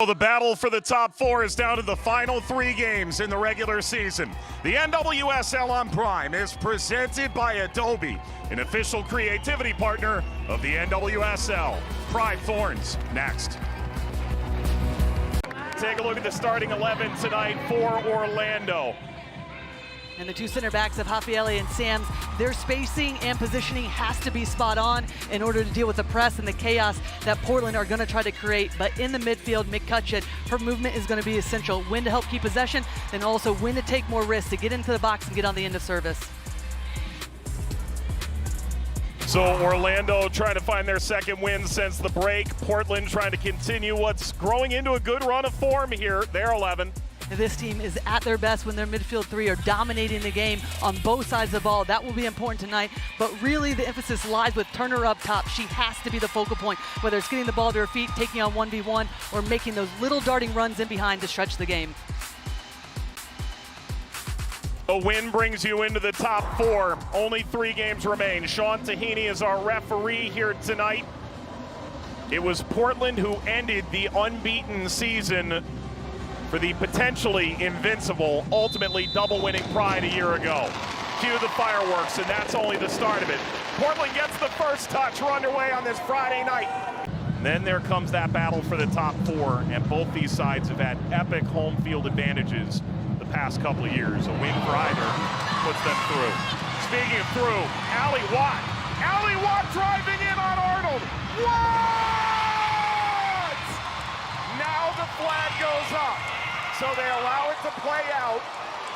the battle for the top four is down to the final 3 games in the regular season. The NWSL on Prime is presented by Adobe, an official creativity partner of the NWSL. Portland Thorns next. Take a look at the starting 11 tonight for Orlando. And the 2 center backs of Hafiele and Sams, their spacing and positioning has to be spot on in order to deal with the press and the chaos that Portland are going to try to create. But in the midfield, McCutcheon, her movement is going to be essential. When to help keep possession, and also when to take more risks to get into the box and get on the end of service. So Orlando trying to find their second win since the break. Portland trying to continue what's growing into a good run of form here. They're 11. This team is at their best when their midfield 3 are dominating the game on both sides of the ball. That will be important tonight, but really the emphasis lies with Turner up top. She has to be the focal point, whether it's getting the ball to her feet, taking on 1v1, or making those little darting runs in behind to stretch the game. A win brings you into the top 4. Only 3 games remain. Sean Tahini is our referee here tonight. It was Portland who ended the unbeaten season for the potentially invincible, ultimately double-winning Pride a year ago. Cue the fireworks, and that's only the start of it. Portland gets the first touch. We're underway on this Friday night. And then there comes that battle for the top 4, and both these sides have had epic home field advantages the past couple of years. A win for either puts them through. Speaking of through, Allie Watt. Allie Watt driving in on Arnold. What? Now the flag goes up. So they allow it to play out.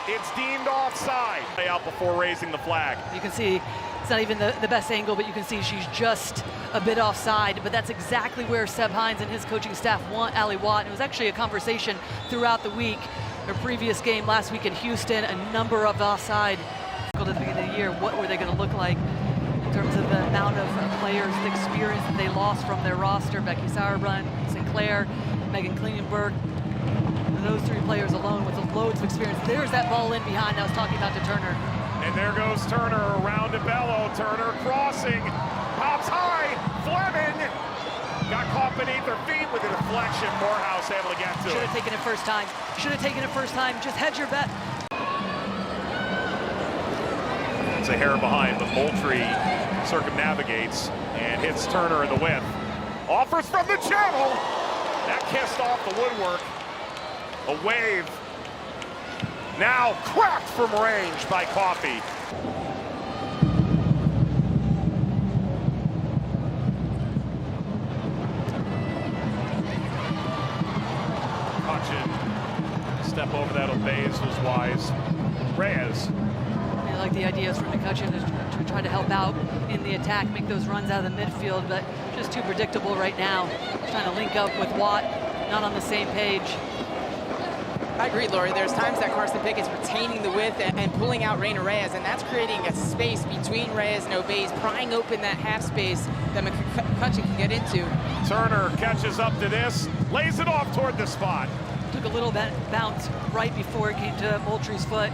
It's deemed offside. Play out before raising the flag. You can see it's not even the best angle, but you can see she's just a bit offside. But that's exactly where Seb Hines and his coaching staff want Allie Watt. It was actually a conversation throughout the week. Her previous game last week in Houston, a number of offside. At the beginning of the year, what were they going to look like in terms of the amount of players, the experience that they lost from their roster? Becky Sauerbrunn, Sinclair, Megan Klingenberg. Those 3 players alone with loads of experience. There's that ball in behind I was talking about to Turner. And there goes Turner around to Bello. Turner crossing, pops high, Fleming got caught beneath her feet with a deflection. Morehouse able to get to it. Should have taken it first time. Should have taken it first time. Just hedge your bet. It's a hair behind, but Moultrie circumnavigates and hits Turner in the width. Offers from the channel. That kissed off the woodwork. A wave. Now cracked from range by Coffey. Hutchin. Step over that obeys was wise. Reyes. I like the ideas from McCutcheon to try to help out in the attack, make those runs out of the midfield, but just too predictable right now. Trying to link up with Watt, not on the same page. I agree, Lori. There's times that Carson Pickett's retaining the width and pulling out Reina Reyes, and that's creating a space between Reyes and Obeys, prying open that half space that McCutcheon can get into. Turner catches up to this, lays it off toward the spot. Took a little bounce right before it came to Moultrie's foot.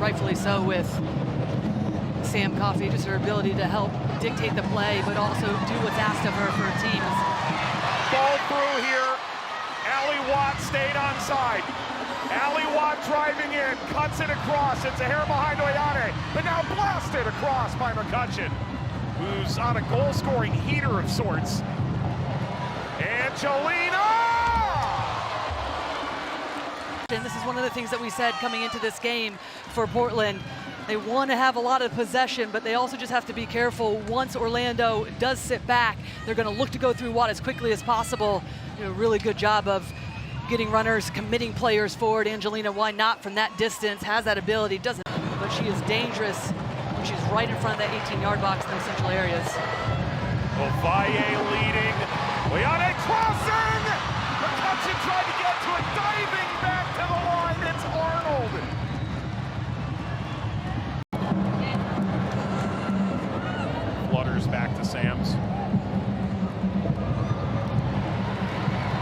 Rightfully so with Sam Coffey, just her ability to help dictate the play, but also do what's asked of her for her team. Ball through here. Allie Watt stayed onside. Allie Watt driving in, cuts it across. It's a hair behind Oyane, but now blasted across by McCutcheon, who's on a goal-scoring heater of sorts. Angelina! And this is one of the things that we said coming into this game for Portland. They want to have a lot of possession, but they also just have to be careful. Once Orlando does sit back, they're going to look to go through Watt as quickly as possible. You know, really good job of getting runners, committing players forward. Angelina, why not from that distance, has that ability, doesn't, but she is dangerous when she's right in front of that 18-yard box in those central areas. Ovalle leading. Oyane crossing! McCutcheon tried to get to it, diving back to the line. It's Arnold. Flutters back to Sams.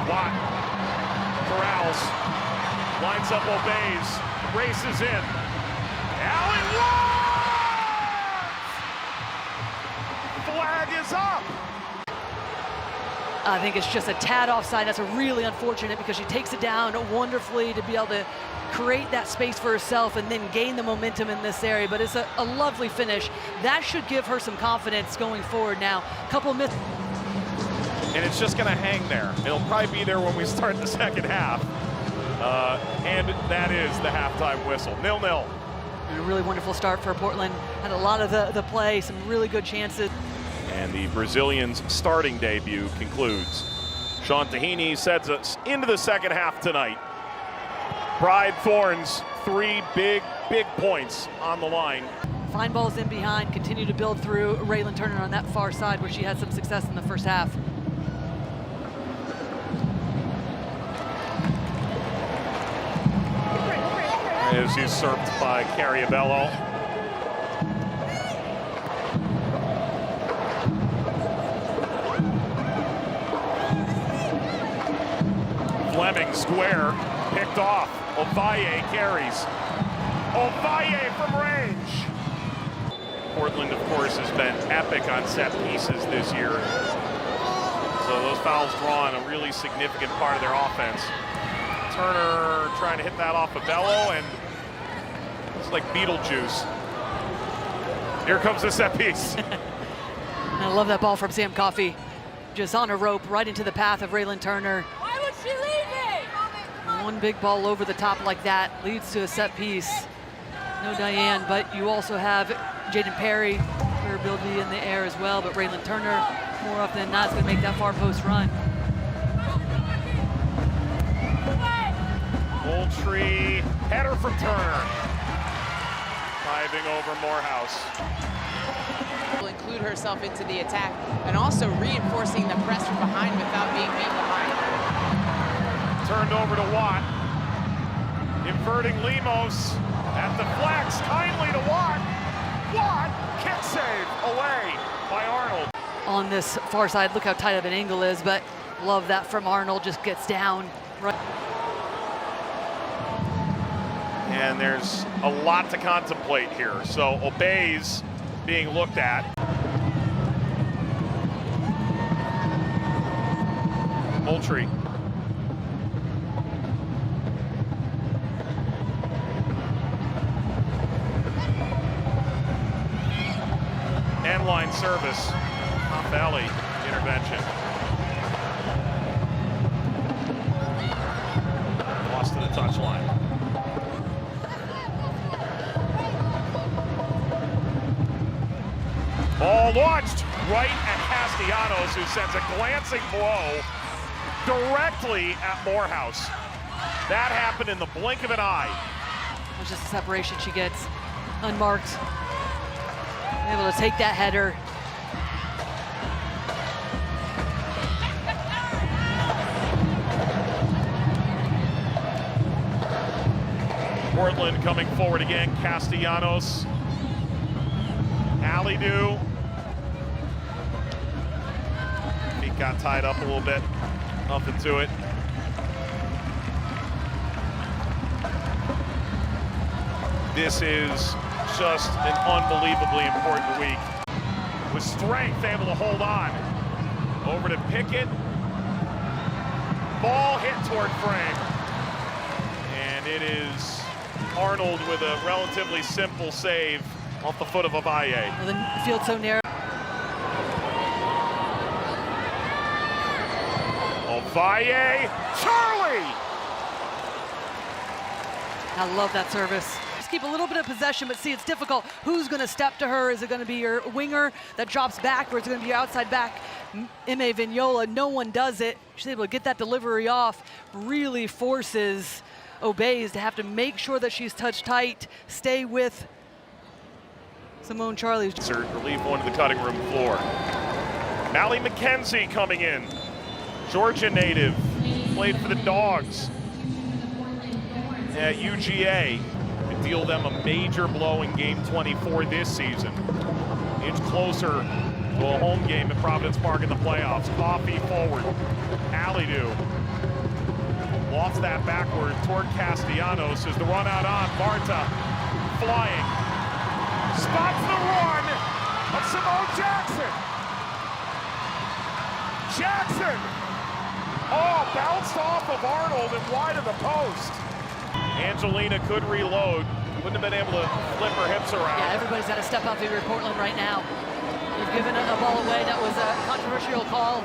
Watt corrals, lines up, obeys, races in. Allie Watt! Flag is up. I think it's just a tad offside. That's a really unfortunate because she takes it down wonderfully to be able to create that space for herself and then gain the momentum in this area. But it's a lovely finish. That should give her some confidence going forward now. A couple of and it's just going to hang there. It'll probably be there when we start the second half. And that is the halftime whistle. 0-0. A really wonderful start for Portland. Had a lot of the play, some really good chances. And the Brazilians' starting debut concludes. Sean Tahini sends us into the second half tonight. Pride Thorns, 3 big points on the line. Fine balls in behind, continue to build through Raylan Turner on that far side where she had some success in the first half. As he's served by Cariabello. Fleming square, picked off. Ovalle carries. Ovalle from range. Portland, of course, has been epic on set pieces this year. So those fouls drawn a really significant part of their offense. Turner trying to hit that off of Bello, and it's like Beetlejuice. Here comes the set piece. I love that ball from Sam Coffey. Just on a rope right into the path of Raylan Turner. Why would she leave it? One big ball over the top like that leads to a set piece. No Diane, but you also have Jaden Perry, her ability in the air as well, but Raylan Turner, more often than not, is going to make that far post run. Moultrie, header from Turner. Diving over Morehouse. Will include herself into the attack and also reinforcing the press from behind without being beat behind. Turned over to Watt. Inverting Lemos at the flex, kindly to Watt. Watt, kick save, away by Arnold. On this far side, look how tight of an angle is, but love that from Arnold, just gets down. Right. And there's a lot to contemplate here. So obeys being looked at. Moultrie. End line service. Off alley intervention. Lost to the touchline. Ball launched right at Castellanos, who sends a glancing blow directly at Morehouse. That happened in the blink of an eye. It was just a separation she gets unmarked. Able to take that header. Portland coming forward again. Castellanos. Alley-do. Feet got tied up a little bit. Nothing to it. This is just an unbelievably important week. With strength, able to hold on. Over to Pickett. Ball hit toward frame. And it is Arnold with a relatively simple save off the foot of Ovalle. Well, the field's so narrow. Ovalle, Charlie! I love that service. Just keep a little bit of possession, but see, it's difficult. Who's going to step to her? Is it going to be your winger that drops back, or is it going to be your outside back, Ime Vignola? No one does it. She's able to get that delivery off. Really forces Obeys to have to make sure that she's touched tight, stay with Simone Charlie. Relief one to the cutting room floor. Mally McKenzie coming in. Georgia native, played for the Dogs at UGA. To deal them a major blow in game 24 this season. Inch closer to a home game at Providence Park in the playoffs. Coffee forward. Alley-do. Lofts that backward toward Castellanos as the run out on. Marta flying. Stops the run of Simone Jackson. Jackson Oh, bounced off of Arnold and wide of the post. Angelina could reload. Wouldn't have been able to flip her hips around. Yeah, everybody's got to step up if you're Portland right now. You've given a ball away. That was a controversial call.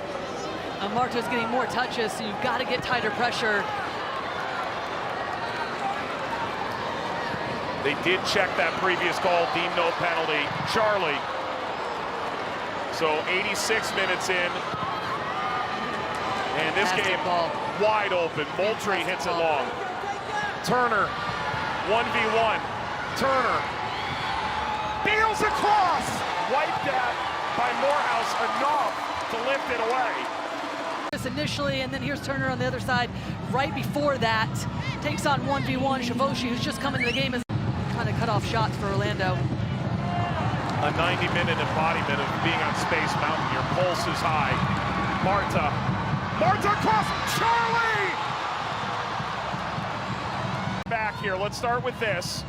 Marta's getting more touches, so you've got to get tighter pressure. They did check that previous call, deemed no penalty. Charlie. So 86 minutes in. And this game wide open. Moultrie hits it long. Turner, 1v1. Turner deals across. Wiped that by Morehouse enough to lift it away. Initially, and then here's Turner on the other side. Right before that, takes on 1v1 Shavoshi, who's just come into the game as kind of cut off shots for Orlando. A 90-minute embodiment of being on Space Mountain. Your pulse is high. Marta cross, Charlie! Back here, let's start with this.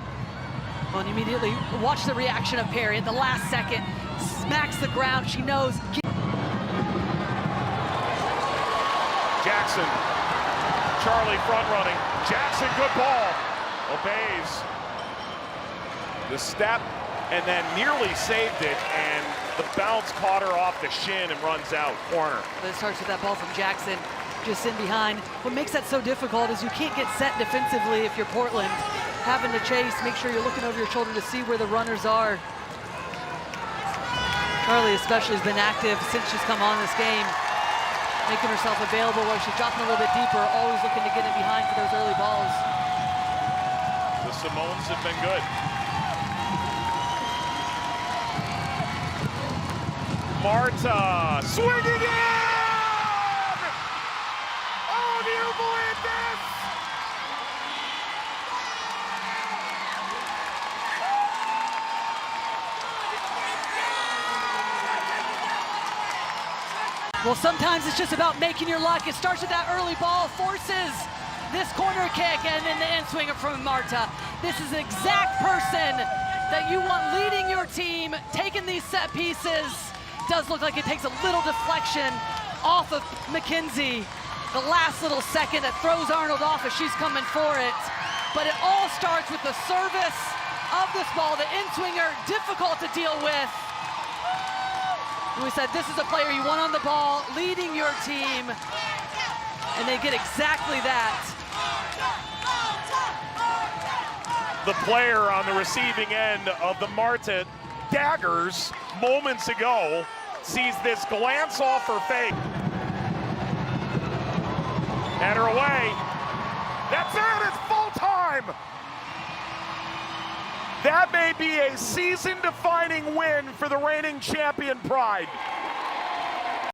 Well, and immediately watch the reaction of Perry at the last second. Smacks the ground, she knows. Jackson, Charlie front running. Jackson, good ball. Obeys the step and then nearly saved it, and the bounce caught her off the shin and runs out, corner. It starts with that ball from Jackson, just in behind. What makes that so difficult is you can't get set defensively if you're Portland. Having to chase, make sure you're looking over your shoulder to see where the runners are. Charlie especially has been active since she's come on this game, making herself available where she's dropping a little bit deeper, always looking to get in behind for those early balls. The Simones have been good. Marta swinging in! Oh, do you believe this? Well, sometimes it's just about making your luck. It starts with that early ball, forces this corner kick, and then the end swinger from Marta. This is the exact person that you want leading your team, taking these set pieces. Does look like it takes a little deflection off of McKenzie. The last little second that throws Arnold off as she's coming for it. But it all starts with the service of this ball, the in-swinger, difficult to deal with. And we said this is a player you want on the ball, leading your team. And they get exactly that. The player on the receiving end of the Marta daggers moments ago sees this glance off her fake. Head her away. That's it, it's full time. That may be a season-defining win for the reigning champion Pride.